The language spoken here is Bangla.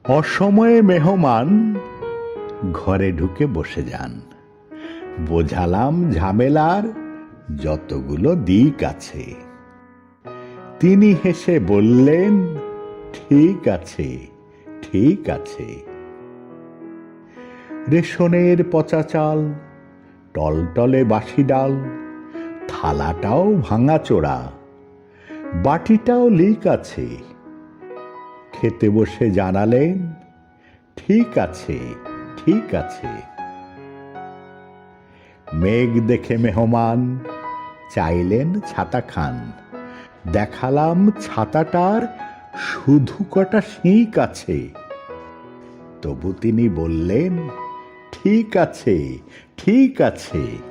অসময়ে মেহমান ঘরে ঢুকে বসে যান। বোঝালাম ঝামেলার যতগুলো দিক আছে। তিনি হেসে বললেন, ঠিক আছে, ঠিক আছে। রেশনের পচা চাল, টলটলে বাসি ডাল, থালাটাও ভাঙাচোরা, বাটিটাও লিক আছে। খেতে বসে জানালেন, ঠিক আছে, ঠিক আছে। মেঘ দেখে মেহমান চাইলেন ছাতা খান। দেখালাম ছাতাটার শুধু কটা শিক আছে। তবু তিনি বললেন, ঠিক আছে, ঠিক আছে।